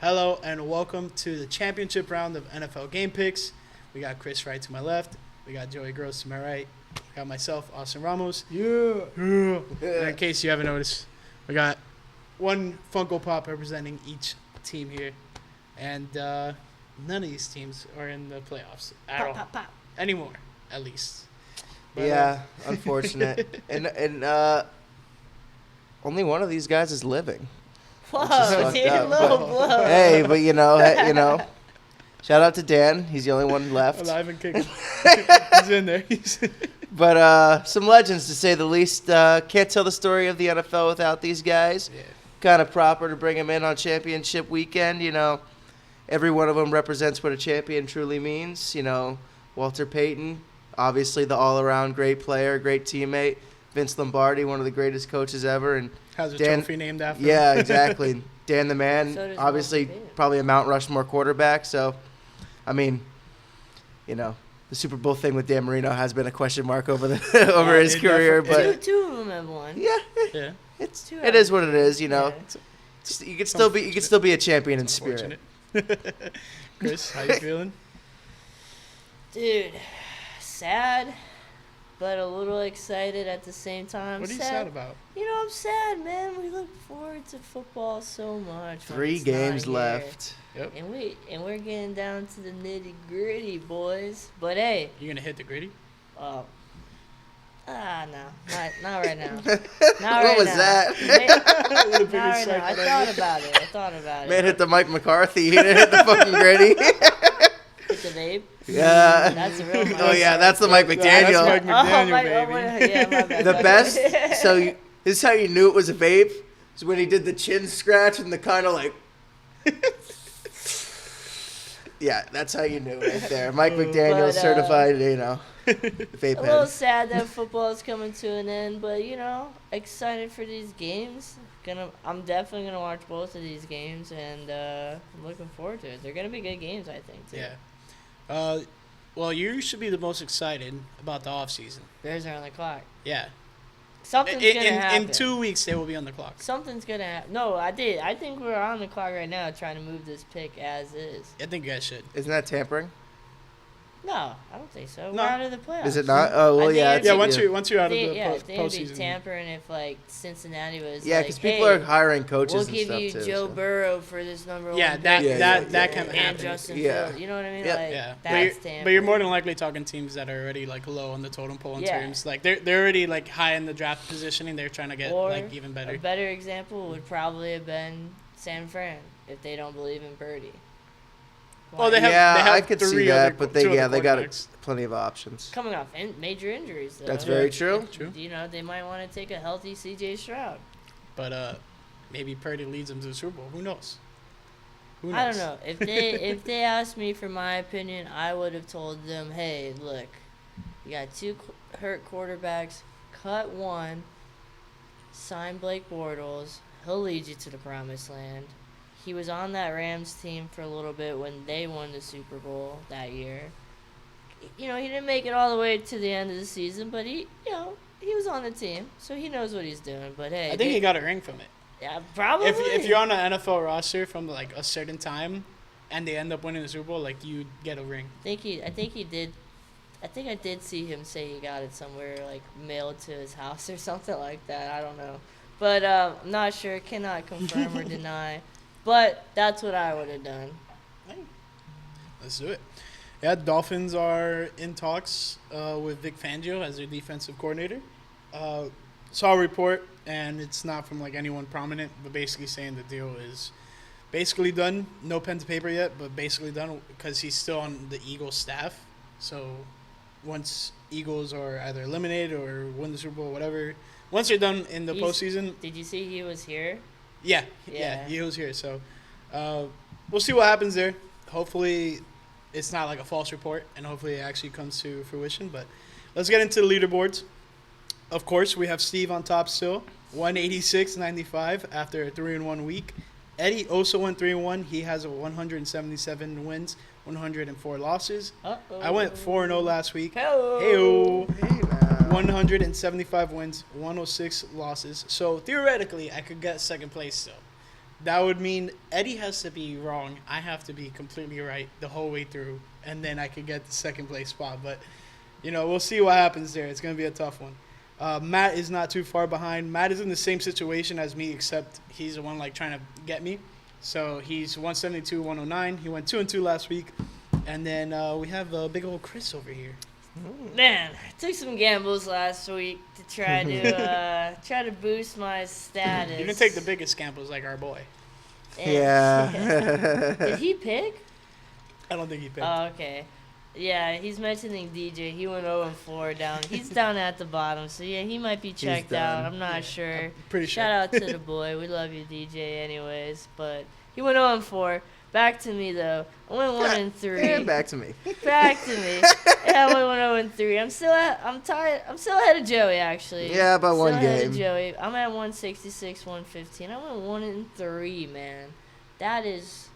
Hello and welcome to the championship round of NFL Game Picks. We got Chris right to my left. We got Joey Gross to my right. We got myself, Austin Ramos. Yeah. And in case you haven't noticed, we got one Funko Pop representing each team here. And none of these teams are in the playoffs at all. Anymore, at least. But, Yeah, unfortunate. and only one of these guys is living. Whoa, dude, low blow. Hey, but you know, shout out to Dan. He's the only one left. alive and kicking. He's in there. But some legends, to say the least. Can't tell the story of the NFL without these guys. Yeah. Kind of proper to bring them in on championship weekend. You know, every one of them represents what a champion truly means. You know, Walter Payton, obviously the all-around great player, great teammate. Vince Lombardi, one of the greatest coaches ever, and Has a Dan, trophy named after him. yeah, exactly. Dan the man, So does obviously Walter Payton. probably a Mount Rushmore quarterback. So, I mean, you know, the Super Bowl thing with Dan Marino has been a question mark over the over his it career, definitely- but Two of them have won. yeah, Yeah. it is what it is. You know, Yeah. you can still be a champion in spirit. Unfortunate. Chris, how you feeling? Dude, sad, but a little excited at the same time. What are you sad about? You know, I'm sad, man. We look forward to football so much. when 3 it's not games here. left. Yep. And we're getting down to the nitty gritty, boys. But hey, You gonna hit the gritty? no, not right now. Not What right was now. that? Not right now. I thought about it. Man hit the Mike McCarthy. He didn't hit the fucking gritty. Hit the vape. Yeah. That's a real. Oh yeah, that's the Mike That's McDaniel. Mike McDaniel, baby. Yeah, my bad, The my best. bad. So this is how you knew it was a vape. Is when he did the chin scratch and the kind of like. Yeah, that's how you knew right there. Mike McDaniel, But, certified, you know, vape A little head. sad that football is coming to an end, but you know, excited for these games. I'm definitely gonna watch both of these games, and I'm looking forward to it. They're gonna be good games, I think. Too. Yeah. Well, you should be the most excited about the off season. Bears are on the clock. Yeah. Something's gonna happen. In 2 weeks, they will be on the clock. Something's gonna happen. No, I think we're on the clock right now, trying to move this pick as is. I think you guys should. Isn't that tampering? No, I don't think so. No. We're out of the playoffs. Is it not? Oh well, I think yeah. it's- Yeah, it's- once you're out of the I think it'd be postseason. tampering if like Cincinnati was. Yeah, like, because people hey, are hiring coaches we'll and give stuff you too. Joe so. Burrow for this number Yeah, one. that pick Yeah, that yeah, that yeah, can yeah. and happen. Justin Yeah. Fields. You know what I mean? Yep. Like, Yeah, that's but you're more than likely talking teams that are already like low on the totem pole in Yeah. terms. Like they're already like high in the draft positioning. They're trying to get Or like even better. A better example would probably have been San Fran if they don't believe in Purdy. Oh, they have. Yeah, they have I could see three that, other- but two they other got quarterbacks. plenty of options. Coming off major injuries, though. That's very true. True. You know, they might want to take a healthy C.J. Stroud. But maybe Purdy leads them to the Super Bowl. Who knows? Who knows? I don't know. If they asked me for my opinion, I would have told them, hey, look, you got two hurt quarterbacks, cut one, sign Blake Bortles. He'll lead you to the promised land. He was on that Rams team for a little bit when they won the Super Bowl that year. You know, he didn't make it all the way to the end of the season, but he was on the team, so he knows what he's doing. But hey, I think he got a ring from it. yeah, probably. If you're on an NFL roster from like a certain time, and they end up winning the Super Bowl, like you get a ring. I think he did. I think I did see him say he got it somewhere, like mailed to his house or something like that. I don't know, but I'm not sure. Cannot confirm or deny. But that's what I would have done. Let's do it. Yeah, Dolphins are in talks with Vic Fangio as their defensive coordinator. Saw a report, and it's not from like anyone prominent, but basically saying the deal is basically done. No pen to paper yet, but basically done because he's still on the Eagles staff. So once Eagles are either eliminated or win the Super Bowl, whatever, once they're done in the postseason, Did you see he was here? yeah, Yeah. he was here. So we'll see what happens there. Hopefully, it's not like a false report, and hopefully it actually comes to fruition. But let's get into the leaderboards. Of course, we have Steve on top still, 186.95 after a 3-1 week. Eddie also went 3-1. He has a 177 wins, 104 losses. Uh-oh. I went 4-0 last week. Hello. Heyo. Hey, man. 175 wins, 106 losses. So theoretically, I could get second place still. that would mean Eddie has to be wrong. I have to be completely right the whole way through, and then I could get the second place spot. But, we'll see what happens there. It's going to be a tough one. Matt is not too far behind. Matt is in the same situation as me, except he's the one trying to get me. So he's 172, 109. He went 2-2 last week. And then we have big old Chris over here. Man, I took some gambles last week to try to boost my status. You can take the biggest gambles like our boy. Yeah. Did he pick? I don't think he picked. Oh, okay. Yeah, he's mentioning DJ. He went 0-4 down. He's down at the bottom, so yeah, he might be checked out. I'm not sure. Pretty sure. Shout out to the boy. We love you, DJ. Anyways, but he went 0-4. Back to me though. I went 1-3. Yeah, back to me. Back to me. Yeah, I went 1-3. I'm tired. I'm still ahead of Joey actually. Yeah, by one Ahead game. of Joey. I'm at 166, 115. I went 1-3, man. That is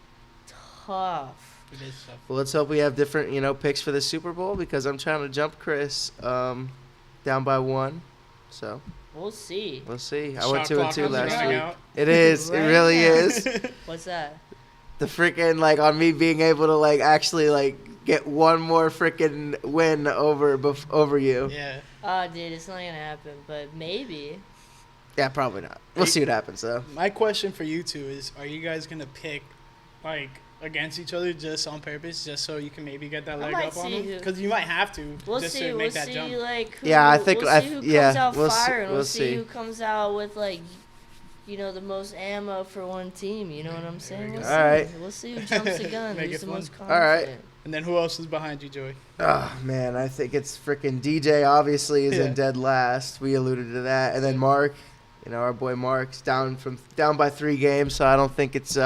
tough. It is tough. Well, let's hope we have different, picks for the Super Bowl because I'm trying to jump Chris down by 1. So We'll see. we'll see. I Shot went 2-2 clock is last running week. out. It is. Right It really now. is. What's that? The freaking on me being able to actually get one more freaking win over you. Yeah. Oh, dude, it's not gonna happen, but maybe. Yeah, probably not. We'll see what happens though. My question for you two is: are you guys gonna pick against each other just on purpose, just so you can maybe get that I leg might up on see them? who- Because you might have to We'll just see. to We'll make that see, jump. who, Yeah, I think we'll see who comes out we'll see- firing. We'll we'll see see. who comes out with the most ammo for one team. You know what I'm saying? We'll see. All right. We'll see who jumps the gun. Make Who's it the fun. most All right. confident. And then who else is behind you, Joey? Oh man, I think it's freaking DJ. Obviously, is Yeah. in dead last. We alluded to that, and then Mark, our boy Mark's down by 3 games, so I don't think it's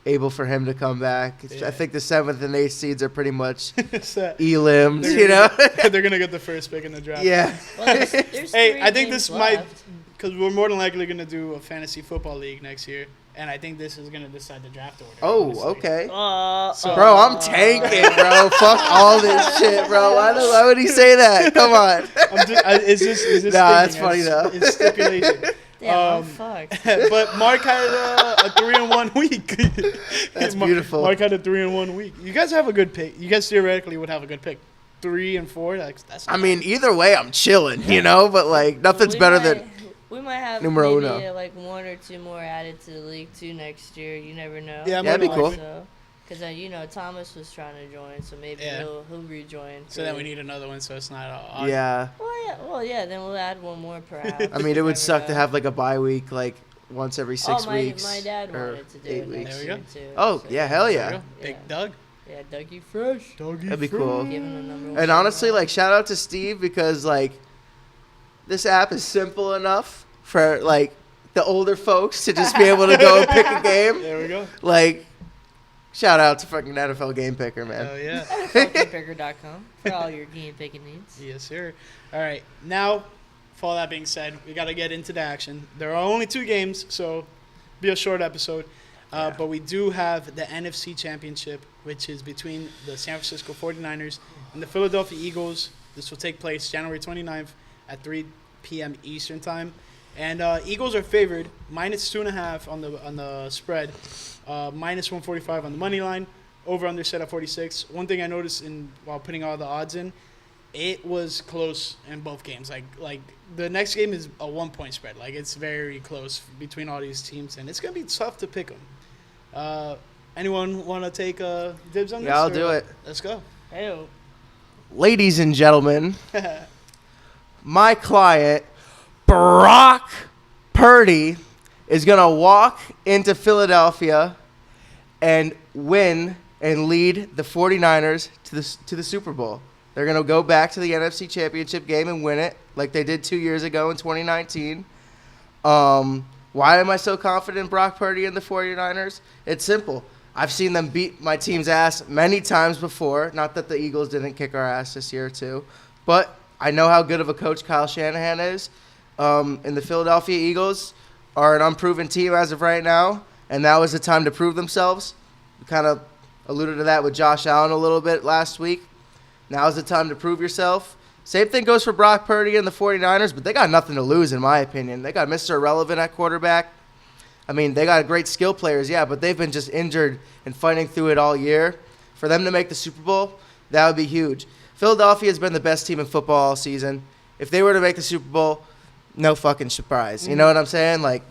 able for him to come back. Yeah. I think the 7th and 8th seeds are pretty much So, elimed. they're gonna get the first pick in the draft. Yeah. Well, there's Hey, 3 I think games this might, left. because we're more than likely gonna do a fantasy football league next year, and I think this is gonna decide the draft order. Oh, honestly. okay. So- Bro, I'm tanking, bro. Fuck all this shit, bro. Why would he say that? Come on. It's just Nah, thinking, that's funny, though. It's stipulation. Damn, I'm fucked. But Mark had a 3-1 week. That's beautiful. Mark had a 3-1 week. You guys have a good pick. You guys theoretically would have a good pick. 3 and 4. That's. I mean, either way, I'm chilling, but nothing's We better might- than. We might have Numero maybe uno. 1 or 2 more added to the league too next year. You never know. Yeah, that'd be more cool. likely. So, because Thomas was trying to join, so maybe Yeah. he'll rejoin. So then we need another one, so it's not all. Yeah. Well, yeah. Then we'll add 1 more perhaps. I mean, it You would never suck to know. have a bye week once every 6 weeks. My dad or wanted to do 8 it weeks. next There year we too. Oh, so yeah, hell There yeah. we go. Big Yeah. Doug. Yeah, Dougie Fresh. That'd be cool. Give him the number 1. And honestly, shout out to Steve because this app is simple enough for the older folks to just be able to go and pick a game. There we go. Shout out to fucking NFL Game Picker, man. Oh yeah. FuckyPicker.com for all your game picking needs. Yes, sir. All right. Now, for all that being said, we got to get into the action. There are only 2 games, so be a short episode. Yeah. But we do have the NFC Championship, which is between the San Francisco 49ers and the Philadelphia Eagles. This will take place January 29th at 3 p.m. Eastern Time. And Eagles are favored, -2.5 on the spread, -145 on the money line, over under set at 46. One thing I noticed while putting all the odds in, it was close in both games. Like the next game is a 1-point spread. It's very close between all these teams, and it's gonna be tough to pick them. Anyone want to take dibs on this? Yeah, I'll or- do it. Let's go. Hey, Ladies and gentlemen, my client, Brock Purdy, is going to walk into Philadelphia and win and lead the 49ers to the Super Bowl. They're going to go back to the NFC Championship game and win it like they did 2 years ago in 2019. Why am I so confident in Brock Purdy and the 49ers? It's simple. I've seen them beat my team's ass many times before. Not that the Eagles didn't kick our ass this year too, but I know how good of a coach Kyle Shanahan is. And the Philadelphia Eagles are an unproven team as of right now, and now is the time to prove themselves. We kind of alluded to that with Josh Allen a little bit last week. Now is the time to prove yourself. Same thing goes for Brock Purdy and the 49ers, but they got nothing to lose in my opinion. They got Mr. Irrelevant at quarterback. I mean, they got great skill players, yeah, but they've been just injured and fighting through it all year. For them to make the Super Bowl, that would be huge. Philadelphia has been the best team in football all season. If they were to make the Super Bowl, no fucking surprise. You know what I'm saying? Like,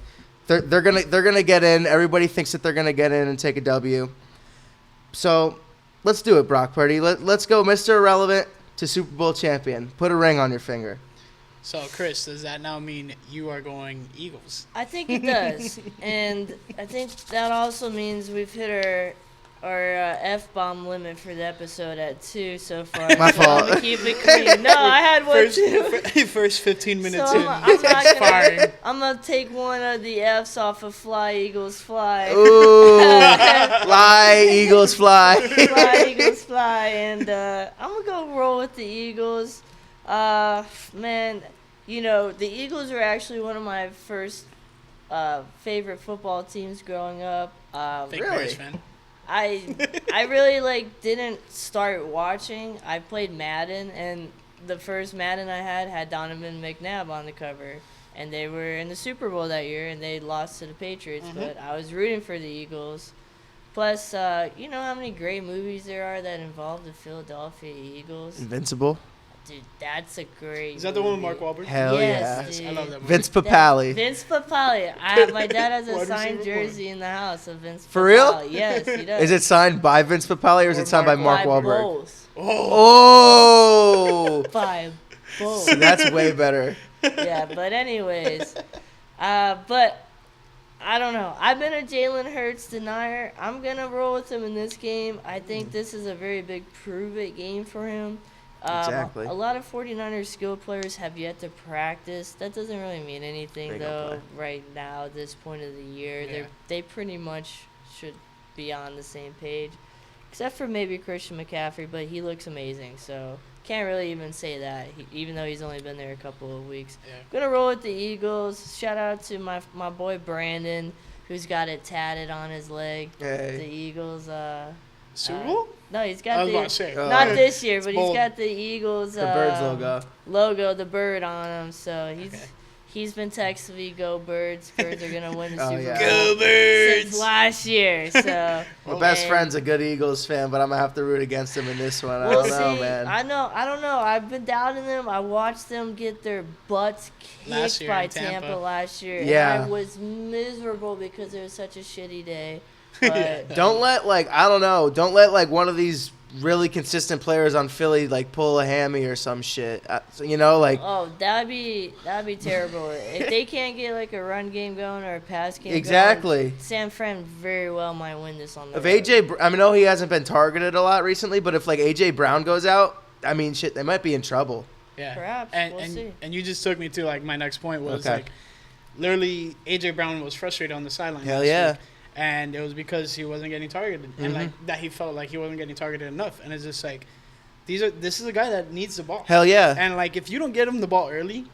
they're gonna get in. Everybody thinks that they're gonna get in and take a W. So, let's do it, Brock Purdy. Let's go, Mr. Irrelevant to Super Bowl champion. Put a ring on your finger. So, Chris, does that now mean you are going Eagles? I think it does, and I think that also means we've hit our F-bomb limit for the episode at 2 so far. My so fault. I'm gonna keep it clean. No, I had one too. First 15 minutes So in, I'm not it's firing. I'm gonna take one of the F's off of Fly Eagles Fly. Ooh, fly, Eagles, fly. Fly Eagles Fly, and I'm gonna go roll with the Eagles. Man, you know the Eagles are actually one of my first favorite football teams growing up. Fake Really? Bears fan. I really didn't start watching. I played Madden, and the first Madden I had Donovan McNabb on the cover, and they were in the Super Bowl that year, and they lost to the Patriots. But I was rooting for the Eagles. Plus, you know how many great movies there are that involve the Philadelphia Eagles. Invincible. Dude, that's a great. Is that the one with movie. Mark Wahlberg? Hell Yes, yeah. dude. I love that movie. Vince Papale. Vince Papale. My dad has a Wide signed receiver one. jersey in the house of Vince. For real? Papale. Yes, he does. Is it signed by Vince Papale or is Or it signed by Mark Mark By Wahlberg? both. Oh, By both. see, that's way better. Yeah, but anyways, but I don't know. I've been a Jalen Hurts denier. I'm gonna roll with him in this game. I think this is a very big prove-it game for him. Exactly. A lot of 49ers skill players have yet to practice. That doesn't really mean anything Big though right now at this point of the year. Yeah. They pretty much should be on the same page, except for maybe Christian McCaffrey, but he looks amazing. So can't really even say that, even though he's only been there a couple of weeks. Yeah. Gonna roll with the Eagles. Shout out to my boy Brandon, who's got it tatted on his leg. Hey. The Eagles. Super Bowl? No, he's I got was about to the say. not Oh. this year, but he's bold. got the Eagles. The Birds logo. The bird on him. So he's been texting me, "Go Birds! Birds are gonna win the Oh, Super yeah. Bowl." Go Birds! Since last year. So My best and friend's a good Eagles fan, but I'm going to have to root against him in this one. I We'll don't know, see. man. I don't know. I've been doubting them. I watched them get their butts Last kicked year by in Tampa. Tampa last year. Yeah. And I was miserable because it was such a shitty day. But Don't let, I don't know, don't let, one of these really consistent players on Philly, pull a hammy or some shit. oh, that'd be terrible. If they can't get a run game going or a pass game Exactly. going, San Fran very well might win this on the If road. I know he hasn't been targeted a lot recently, but if, AJ Brown goes out, I mean, shit, they might be in trouble. Yeah. Perhaps. And, We'll and, see. and you just took me to, my next point was, Okay. literally, A.J. Brown was frustrated on the sideline. Hell last yeah. week, and it was because he wasn't getting targeted. And, that he felt like he wasn't getting targeted enough. And it's just this is a guy that needs the ball. Hell yeah. And, if you don't get him the ball early,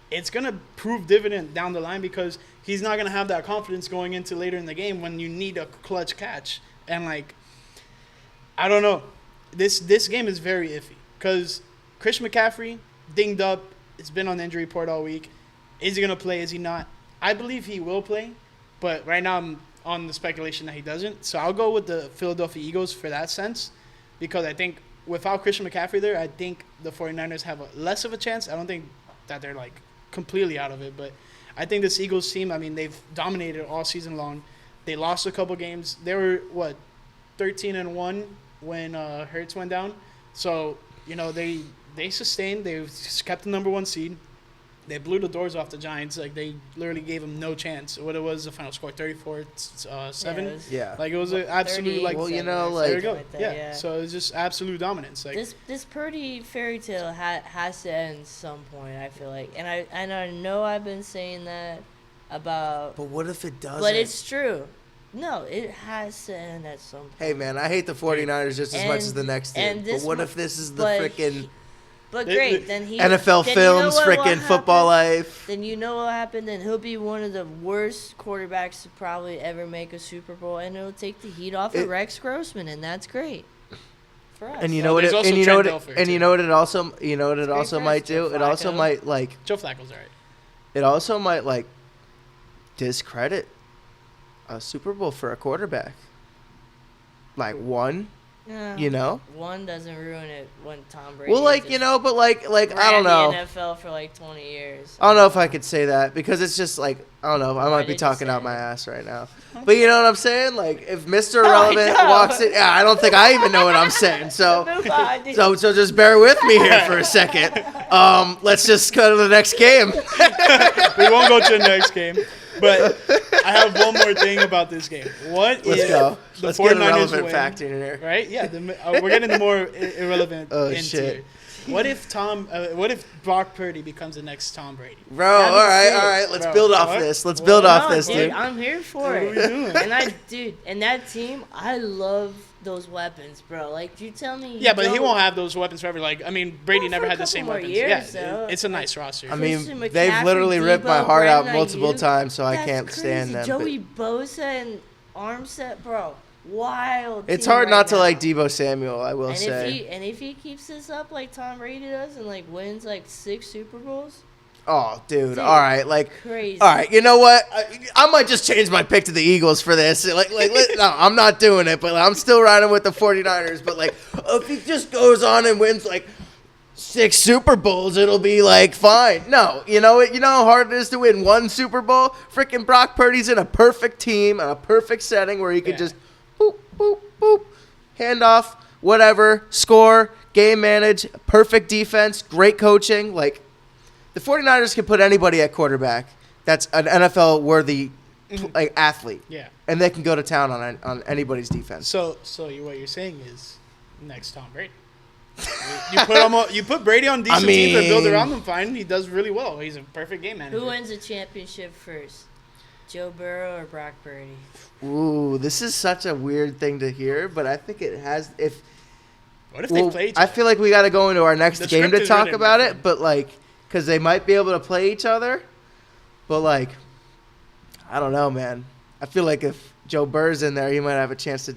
it's going to prove dividend down the line because he's not going to have that confidence going into later in the game when you need a clutch catch. And, I don't know. This game is very iffy because Christian McCaffrey, dinged up, has been on the injury report all week. Is he going to play? Is he not? I believe he will play, but right now I'm on the speculation that he doesn't. So I'll go with the Philadelphia Eagles for that sense because I think without Christian McCaffrey there, I think the 49ers have less of a chance. I don't think that they're, completely out of it, but I think this Eagles team, I mean, they've dominated all season long. They lost a couple games. They were, 13-1 when Hurts went down. So, they sustained. They kept the number one seed. They blew the doors off the Giants. They literally gave them no chance. What it was, the final score, 34-7. Yeah. It was an absolute, 38, Well, you 7 know, or like- there you something go. like that, Yeah. So it's just absolute dominance. This Purdy fairy tale has to end at some point. I feel like, and I know I've been saying that about, But what if it doesn't? but it's true. No, it has to end at some point. Hey, man, I hate the 49ers just as much as the next team. and But this what mo- if this is the but freaking But great, then he NFL then films, you know what will freaking football happen? life? Then you know what happened. Then he'll be one of the worst quarterbacks to probably ever make a Super Bowl, and it'll take the heat off of Rex Grossman, and that's great for us. And you Well, know what? there's It, also and you know what? Trent It, Dilfer, and you too. know what? It also, you know what? It Great also for might us, do. Joe It also Flacco. might Joe Flacco's all right. It also might discredit a Super Bowl for a quarterback. Like one, Yeah. you know? One doesn't ruin it when Tom Brady. Well, like, just you know, but like I don't ran know. the NFL for like 20 years. I don't know if I could say that because it's just like, I don't know. I Why might did be you talking say out my it? ass right now. But you know what I'm saying? Like, if Mr. I Irrelevant know. walks in, yeah, I don't think I even know what I'm saying. So, Move on, dude. so just bear with me here for a second. Let's just go to the next game. We won't go to the next game. But I have one more thing about this game. What Let's if go. the Let's get an 49ers irrelevant win, fact in here. right? Yeah, we're getting the more irrelevant Oh, into shit. it. What if Brock Purdy becomes the next Tom Brady? Bro, That'd be sick. all right. Let's Bro, build off what? this. Let's What? build off No, this, dude. I'm here for What are it. we doing? And that team, I love those weapons, bro. Like, you tell me. Yeah, but he won't have those weapons forever. Like, I mean, Brady Well, never for a had the couple same more weapons. years, Yeah, though. it's a nice roster. I mean, Christian they've McCaffrey, literally ripped my Debo, heart out Brandon multiple Ayuk. times, so I That's can't stand crazy. them. Joey but Bosa and Armstead, bro. Wild. it's team hard right not to now. like Deebo Samuel, I will And say. if he keeps this up like Tom Brady does and like wins like 6 Super Bowls, Oh, dude. Dude, All right. Like, crazy. all right. You know what? I might just change my pick to the Eagles for this. No, I'm not doing it, but I'm still riding with the 49ers. But, like, if he just goes on and wins, like, 6 Super Bowls, it'll be, like, fine. No. You know what? You know how hard it is to win 1 Super Bowl? Freaking Brock Purdy's in a perfect team, a perfect setting where he could just boop, boop, boop, hand off, whatever, score, game manage, perfect defense, great coaching. Like, the 49ers can put anybody at quarterback that's an NFL-worthy like athlete. Yeah. And they can go to town on anybody's defense. So what you're saying is next Tom Brady. You put Brady on decent teams and build around him fine. He does really well. He's a perfect game manager. who wins a championship first? Joe Burrow or Brock Purdy? Ooh, this is such a weird thing to hear, but I think it has. What if they play each I other? feel like we got to go into our next The game script to is talk written, about my it, friend. but like, because they might be able to play each other, but like, I don't know, man. I feel like if Joe Burr's in there, he might have a chance to.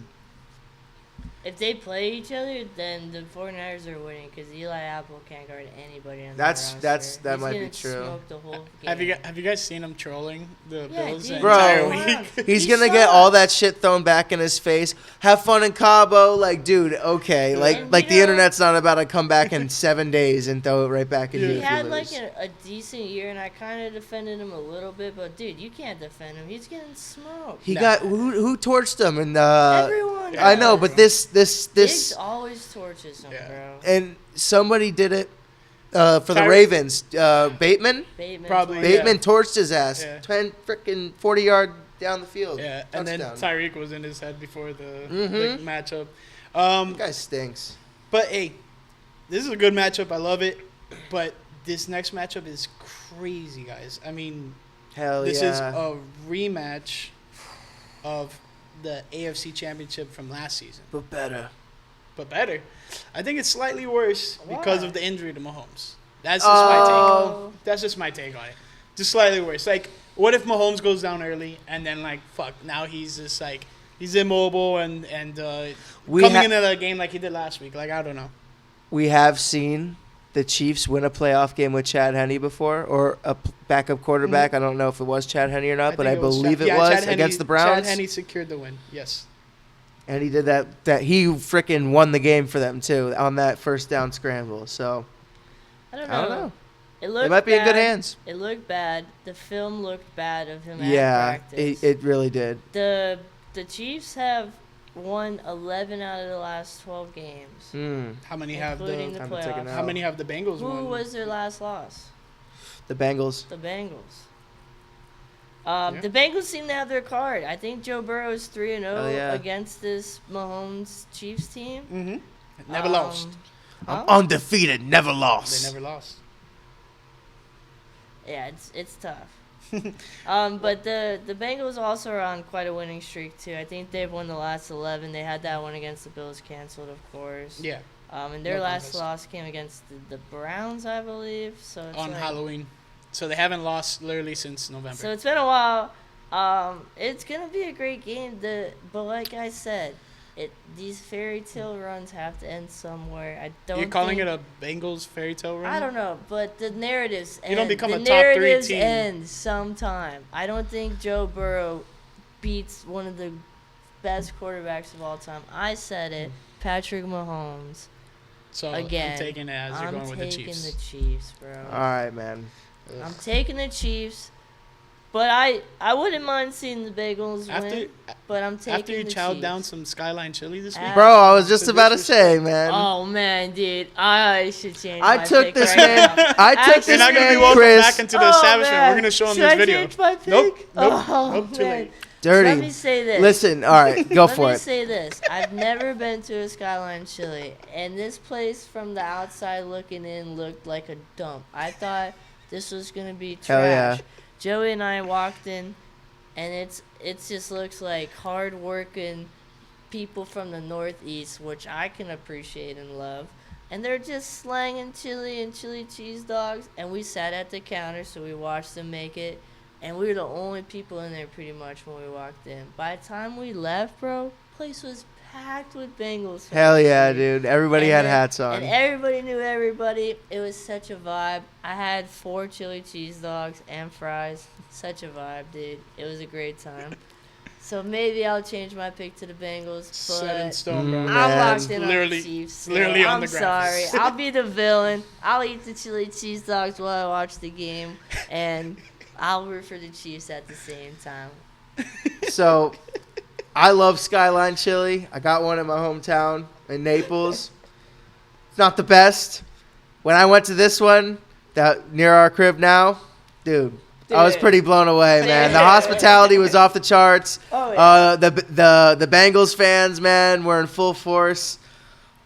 If they play each other, then the 49ers are winning because Eli Apple can't guard anybody on That's- the that's- roster. that He's might be gonna true. Smoke the whole game. Have you guys seen him trolling the Yeah, Bills dude. the Bro, entire Wow. week? He's He gonna get all sucks. that shit thrown back in his face. Have fun in Cabo, like, dude. Okay, And like you the know- internet's not about to come back in 7 days and throw it right back in Yeah. you. He if you had lose. like a decent year, and I kind of defended him a little bit, but dude, you can't defend him. He's getting smoked. He Nah. got who torched him and Everyone. I know, does. but this Diggs always torches him, Yeah. bro. and somebody did it for the Tyreek- Ravens. Bateman. Bateman Probably, torches yeah. Bateman torched his ass. Yeah. 10 freaking 40-yard down the field. Yeah, and then Touchdown. Tyreek was in his head before the Mhm. matchup. That guy stinks. But hey, this is a good matchup. I love it. But this next matchup is crazy, guys. I mean, Hell this yeah. is a rematch of the AFC Championship from last season, but better. but better. I think it's slightly worse because Why? of the injury to Mahomes. That's just my take. Oh. That's just my take on it. Just slightly worse. Like, what if Mahomes goes down early and then like fuck? Now he's just like he's immobile and We coming ha- into the game like he did last week. Like, I don't know. We have seen the Chiefs win a playoff game with Chad Henne before, or a backup quarterback. I don't know if it was Chad Henne or not, but I think believe Chad- it yeah, was Chad Henne- against the Browns. Chad Henne secured the win. Yes. And he did that he freaking won the game for them too on that first down scramble. So I don't I don't know. know. It looked They might be in good bad. hands. It looked bad. The film looked bad of him Yeah, at practice. it really did. The Chiefs have won 11 out of the last 12 games, Mm. How many have including the the Time to take a playoffs. nap. How many have the Bengals Who won? was their last loss? The Bengals. The Bengals. Yeah. The Bengals seem to have their card. I think Joe Burrow is 3-0 Oh, yeah. against this Mahomes Chiefs team. Mm-hmm. Never lost. Huh? Undefeated, never lost. They never lost. Yeah, it's tough. But the Bengals also are on quite a winning streak too. I think they've won the last 11. They had that one against the Bills canceled, of course. Yeah. And their No last contest. loss came against the Browns, I believe. So it's On like- Halloween. So they haven't lost literally since November. So it's been a while. It's gonna be a great game. But like I said, these fairy tale runs have to end somewhere. I don't. You're calling think, it a Bengals fairy tale run? I don't know, but the narratives end. You don't become the a top 3 narratives team. end sometime. I don't think Joe Burrow beats one of the best quarterbacks of all time. I said it, Patrick Mahomes. So Again, I'm taking it as you're going with the Chiefs. I'm taking the Chiefs, bro. All right, man. I'm taking the Chiefs. But I wouldn't mind seeing the Bengals win. But I'm taking after you the chowed Chiefs. down some Skyline chili this week. Bro, I was just about to say, man. Oh man, dude, I should change. I my took pick this right man. now. I took You're this not gonna be man, welcome Chris. back into the establishment. Man. We're gonna show him Should this I video. change my pick? Nope. Oh, Nope. Too man. late. Dirty. Let me say this. Listen, all right, go Let for me it. say this. I've never been to a Skyline Chili, and this place from the outside looking in looked like a dump. I thought this was gonna be trash. Hell yeah. Joey and I walked in, and it just looks like hard-working people from the Northeast, which I can appreciate and love. And they're just slanging chili and chili cheese dogs, and we sat at the counter, so we watched them make it. And we were the only people in there pretty much when we walked in. By the time we left, bro, place was packed with Bengals fans. Hell yeah, dude. Everybody had hats on. And everybody knew everybody. It was such a vibe. I had 4 chili cheese dogs and fries. Such a vibe, dude. It was a great time. So maybe I'll change my pick to the Bengals. But Set in stone, bro. Mm, I'm man. locked in on Literally- the Chiefs. literally on I'm the sorry. graphics. I'll be the villain. I'll eat the chili cheese dogs while I watch the game. And I'll root for the Chiefs at the same time. So, I love Skyline Chili. I got one in my hometown in Naples. It's not the best. When I went to this one, that near our crib now, dude, I was pretty blown away, man. The hospitality was off the charts. Oh, yeah. The Bengals fans, man, were in full force.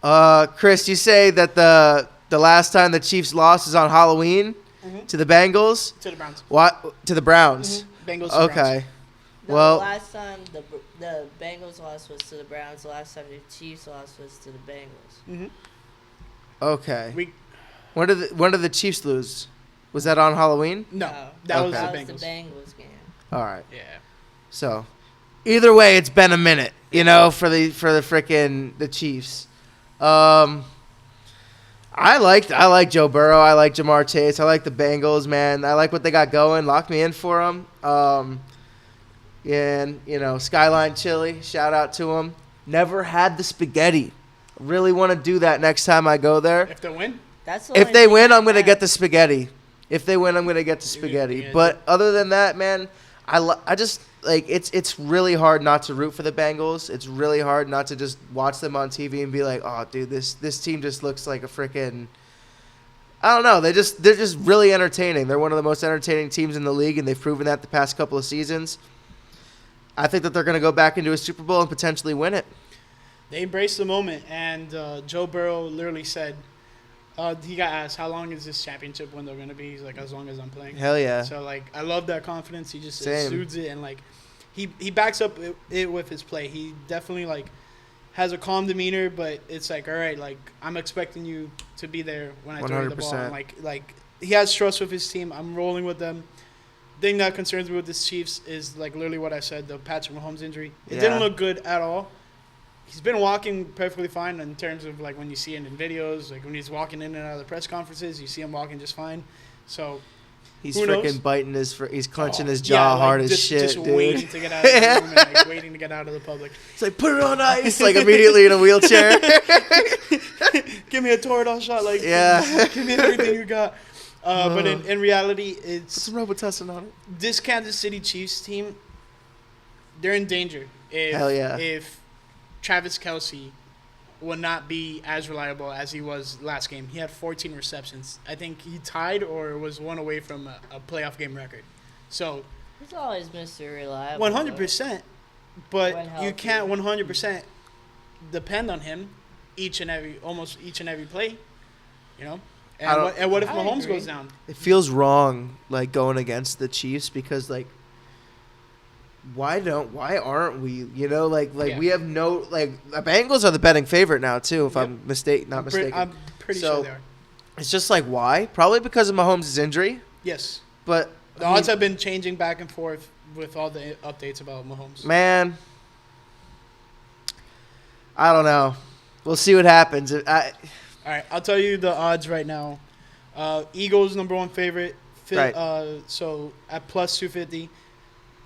Chris, you say that the last time the Chiefs lost is on Halloween to the Bengals? To the Browns. What? To the Browns? Bengals. To Okay. Browns. No, Well- the last time the Bengals lost was to the Browns. The last time the Chiefs lost was to the Bengals. Okay. We When did the Chiefs lose? Was that on Halloween? no, that was Okay. the That was Bengals. the Bengals game. All right. Yeah. So, either way, it's been a minute, you know, for the frickin' the Chiefs. I like Joe Burrow. I like Jamar Chase. I like the Bengals, man. I like what they got going. Lock me in for them. And you know, Skyline Chili. Shout out to them. Never had the spaghetti. Really want to do that next time I go there. If they win, That's the If only they thing win, I I'm gonna had. get the spaghetti. If they win, I'm gonna get the spaghetti. yeah, But other than that, man, I just like it's really hard not to root for the Bengals. It's really hard not to just watch them on TV and be like, oh, dude, this team just looks like a freaking. I don't know. They're just really entertaining. They're one of the most entertaining teams in the league, and they've proven that the past couple of seasons. I think that they're going to go back into a Super Bowl and potentially win it. they embraced the moment, and Joe Burrow literally said, he got asked, "How long is this championship window going to be?" He's like, "As long as I'm playing." Hell yeah. So like, I love that confidence. He just Same. exudes it, and like, he backs up it with his play. He definitely like has a calm demeanor, but it's like, all right, like I'm expecting you to be there when I throw you the ball. 100%. And like he has trust with his team. I'm rolling with them. Thing that concerns me with this Chiefs is like literally what I said, the Patrick Mahomes injury. It didn't look good at all. He's been walking perfectly fine in terms of like when you see it in videos, like when he's walking in and out of the press conferences, you see him walking just fine. So He's Who knows? freaking biting he's clenching his yeah, jaw like, hard as just, shit, just dude. waiting to get out of the room and like waiting to get out of the public. It's like, put it on ice, like immediately in a wheelchair. Give me a Toradol shot, like Yeah. give me everything you got. But in reality, Put it's some Robitussin on it. this Kansas City Chiefs team. They're in danger Hell yeah. if Travis Kelce will not be as reliable as he was last game. He had 14 receptions. I think he tied or was one away from a playoff game record. So He's always Mr. Reliable. 100%, but When you healthy. can't 100% depend on him almost each and every play, you know. And what if I Mahomes agree. goes down? It feels wrong, like going against the Chiefs because, like, why aren't we? You know, like Yeah. we have no like the Bengals are the betting favorite now too. If Yep. I'm not mistaken. I'm pretty So- sure they are. It's just like why? Probably because of Mahomes' injury, Yes, but the odds have been changing back and forth with all the updates about Mahomes. man, I don't know. We'll see what happens. All right, I'll tell you the odds right now. Eagles #1 favorite. Right. So at plus 250.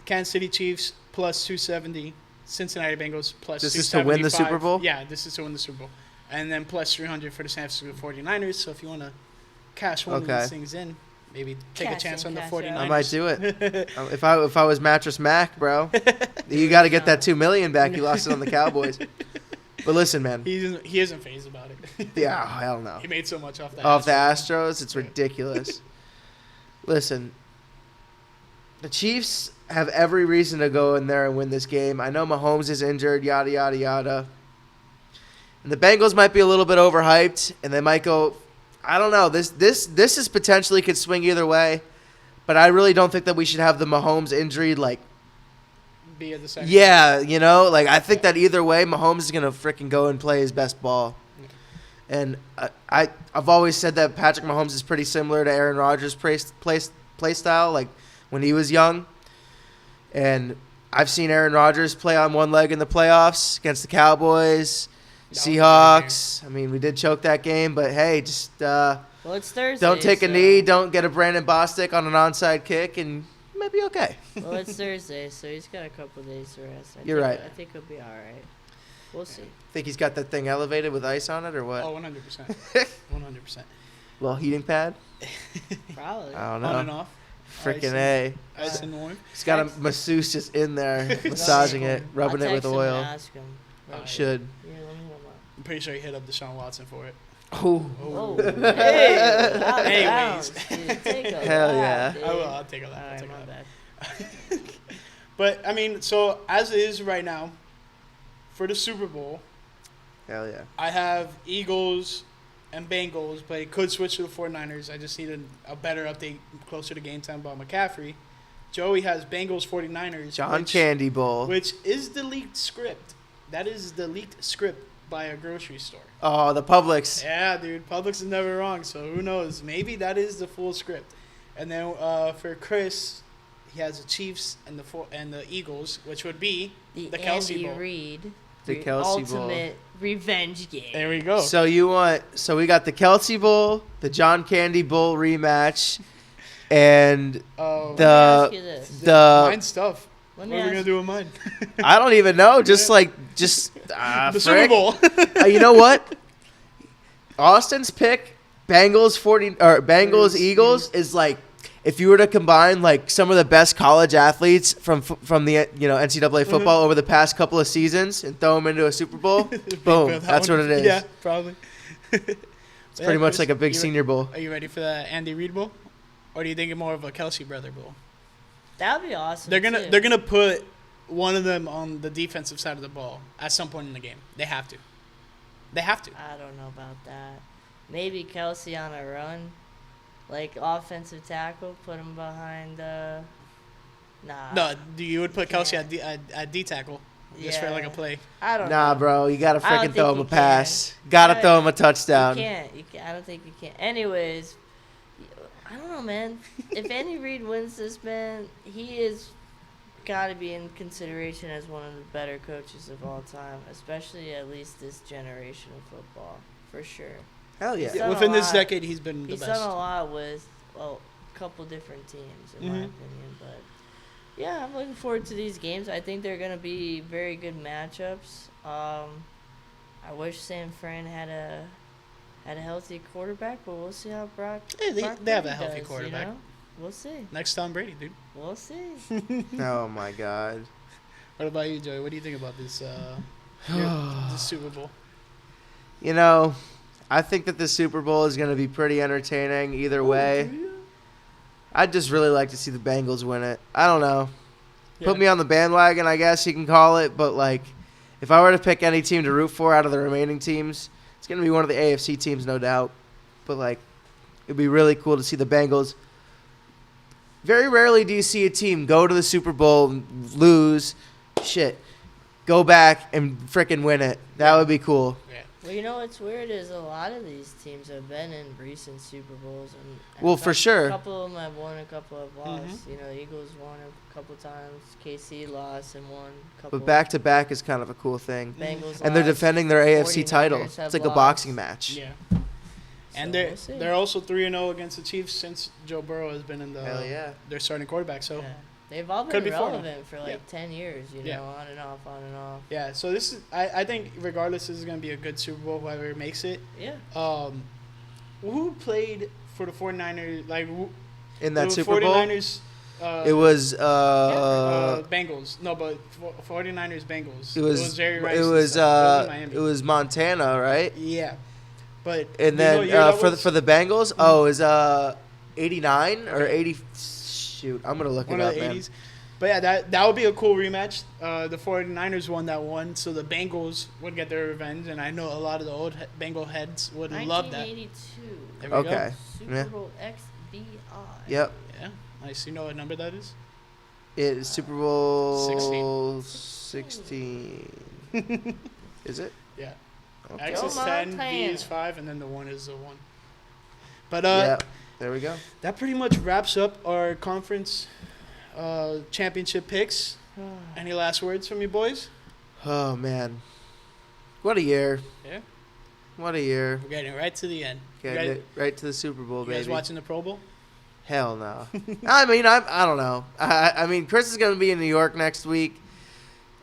Kansas City Chiefs plus 270. Cincinnati Bengals plus 275. This is to win the Super Bowl? Yeah, this is to win the Super Bowl. And then plus 300 for the San Francisco 49ers. So if you want to cash one of these things in, maybe take a chance on the 49ers. I might do it. If I was Mattress Mac, bro, you got to get that $2 million back. You lost it on the Cowboys. But listen, man. He isn't phased about it. Yeah, hell no. He made so much off the Astros. It's ridiculous. Listen, the Chiefs have every reason to go in there and win this game. I know Mahomes is injured, yada, yada, yada. And the Bengals might be a little bit overhyped, and they might go, I don't know. This is potentially could swing either way, but I really don't think that we should have the Mahomes injury, like, be at the second. Yeah, you know, like I think that either way, Mahomes is gonna freaking go and play his best ball. And I've always said that Patrick Mahomes is pretty similar to Aaron Rodgers' play style, like when he was young. And I've seen Aaron Rodgers play on one leg in the playoffs against the Cowboys, Seahawks. I mean, we did choke that game, but hey, just well, it's Thursday. Don't take a knee, don't get a Brandon Bostic on an onside kick, and you might be okay. Well, it's Thursday, so he's got a couple days to rest. You're right. I think he'll be all right. We'll see. Think he's got that thing elevated with ice on it or what? Oh, 100%. 100%. Little heating pad? Probably. I don't know. On and off. Freaking A. Ice and warm. He's got a masseuse just in there, massaging it, rubbing it with I'll text him oil. and ask him. Should. Yeah, let me hit him up. I'm pretty sure he hit up Deshaun Watson for it. Oh. Oh, hey. Anyways. Take a Hell laugh, yeah. dude. I will. I'll take a All lap. I'll right, take a my lap. bad. But, I mean, so as it is right now, for the Super Bowl, Hell yeah. I have Eagles and Bengals, but it could switch to the 49ers. I just need a better update closer to game time about McCaffrey. Joey has Bengals 49ers. John Candy Bowl. Which is the leaked script. That is the leaked script by a grocery store. Oh, the Publix. Yeah, dude. Publix is never wrong, so who knows? Maybe that is the full script. And then for Chris, he has the Chiefs and the Eagles, which would be the Kelsey Andy Bowl. Reid. The Kelsey Bowl. Ultimate revenge game. There we go. So we got the Kelsey Bowl, the John Candy Bowl rematch, and Oh, Let me ask you this. mine's tough. Let What me are we ask gonna do with mine? I don't even know. Just The Super Bowl. You know what? Austin's pick, Bengals Eagles is like, if you were to combine like some of the best college athletes from the NCAA football over the past couple of seasons and throw them into a Super Bowl, boom, That that's one. what it is. Yeah, probably. It's pretty much like a big Senior Bowl. Are you ready for the Andy Reid Bowl, or do you think it's more of a Kelsey brother bowl? That would be awesome. They're too. gonna put one of them on the defensive side of the ball at some point in the game. They have to. I don't know about that. Maybe Kelsey on a run, like offensive tackle, put him behind. Nah. No, you would put Kelsey at D tackle just for like a Yeah. play. I don't Nah, know. bro, you gotta I don't freaking throw think him a you pass. can. Gotta Yeah, throw him a touchdown. You can't. I don't think you can. Anyways, I don't know, man. If Andy Reid wins this, man, he is got to be in consideration as one of the better coaches of all time, especially at least this generation of football, for sure. Hell yeah. He's done Within a this lot. decade, he's been the He's best. done a lot with, well, a couple different teams, in my Mhm. opinion. But, yeah, I'm looking forward to these games. I think they're going to be very good matchups. I wish San Fran had a healthy quarterback, but we'll see how Brock Yeah, Brock they have a Purdy healthy does, quarterback. You know? We'll see. Next Tom Brady, dude. We'll see. Oh my God. What about you, Joey? What do you think about this this Super Bowl? You know, I think that the Super Bowl is going to be pretty entertaining either way. I'd just really like to see the Bengals win it. I don't know. Put me on the bandwagon, I guess you can call it. But, like, if I were to pick any team to root for out of the remaining teams, it's going to be one of the AFC teams, no doubt. But, like, it'd be really cool to see the Bengals. Very rarely do you see a team go to the Super Bowl and lose. Go back and frickin' win it. That would be cool. Yeah. Well, you know what's weird is a lot of these teams have been in recent Super Bowls. And Well, for sure. A couple of them have won, a couple have lost. Mhm. You know, Eagles won a couple times. KC lost and won a couple. But back-to-back is kind of a cool thing. Bengals And they're lost. defending their AFC 49ers title. have It's like a lost. boxing match. Yeah. So And we'll see. they're also 3-0 against the Chiefs since Joe Burrow has been in Hell yeah. their starting quarterback. So Yeah. They've all Could been be 4-0. relevant for like Yeah. 10 years, you Yeah. know, on and off, on and off. Yeah, so this is I think regardless this is gonna be a good Super Bowl, whoever makes it. Yeah. Who played for the 49ers In that the Super Bowl, 49ers it was Bengals. No, but 49ers Bengals. it was Jerry Rice. it and was stuff. It was in Miami. it was Montana, right? Yeah. But And you know what then year that for was? the Bengals, it was 89 or 80. Shoot, I'm gonna look One it of up, the man. 80s. But yeah, that would be a cool rematch. The 49ers won that one, so the Bengals would get their revenge, and I know a lot of the old Bengal heads would love that. 1982. There we Okay. Super Yeah. Bowl XBI. Yep, go. Yeah, nice. You know what number that is? it is Super Bowl 16. 16. Is it? Yeah. Okay. X is Go 10, B Montana. is 5, and then the 1 is the 1. But Yeah, there we go. that pretty much wraps up our conference championship picks. Any last words from you boys? Oh man, what a year! Yeah. What a year! We're getting right to the end. You Getting guys, it right to the Super Bowl, you guys baby. watching the Pro Bowl? Hell no. I mean, I don't know. I mean, Chris is gonna be in New York next week.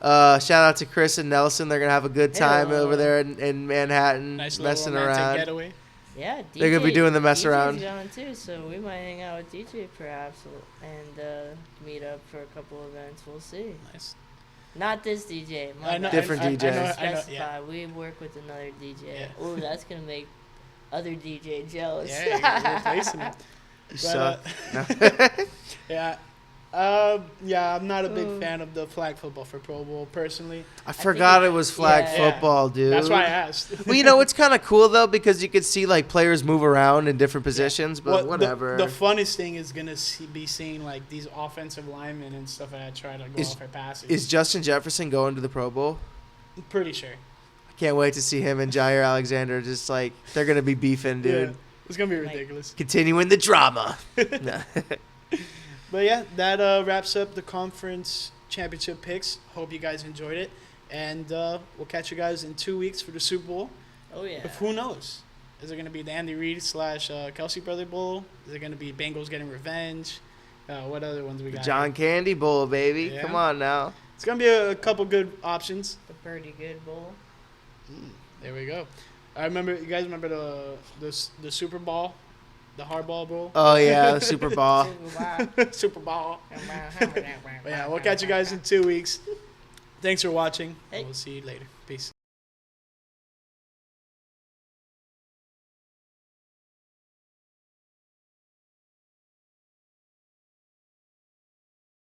Shout out to Chris and Nelson. They're gonna have a good time Hello. over there in Manhattan, Nice little messing romantic around. getaway. Yeah, They're gonna be doing the mess DJ's around. going too, so we might hang out with DJ perhaps and meet up for a couple events. We'll see. Nice. Not this DJ. I know, Different I DJ. know, Specify. yeah. We work with another DJ. Yeah. Oh, that's gonna make other DJ jealous. Yeah, you're replacing it. You But, suck. Yeah. I'm not a big fan of the flag football for Pro Bowl personally. I forgot it- it was flag yeah. football, dude. That's why I asked. Well, you know, it's kind of cool though because you could see like players move around in different positions, but Well, whatever. The funnest thing is gonna be seeing like these offensive linemen and stuff like that try to go off for passes. Is Justin Jefferson going to the Pro Bowl? I'm pretty sure. I can't wait to see him and Jair Alexander. Just like they're gonna be beefing, dude. Yeah, it's gonna be Like- ridiculous. Continuing the drama. No. But yeah, that wraps up the conference championship picks. Hope you guys enjoyed it, and we'll catch you guys in 2 weeks for the Super Bowl. Oh yeah. But who knows? Is it gonna be the Andy Reid / Kelsey Brother Bowl? Is it gonna be Bengals getting revenge? What other ones we got? John Candy Bowl, baby. Yeah. Come on now. It's gonna be a couple good options. The Pretty Good Bowl. There we go. I remember. You guys remember the Super Bowl, the Hardball Bowl? Oh yeah, the Super Bowl. Super Bowl. But yeah, we'll catch you guys in 2 weeks. Thanks for watching. Hey. We'll see you later. Peace.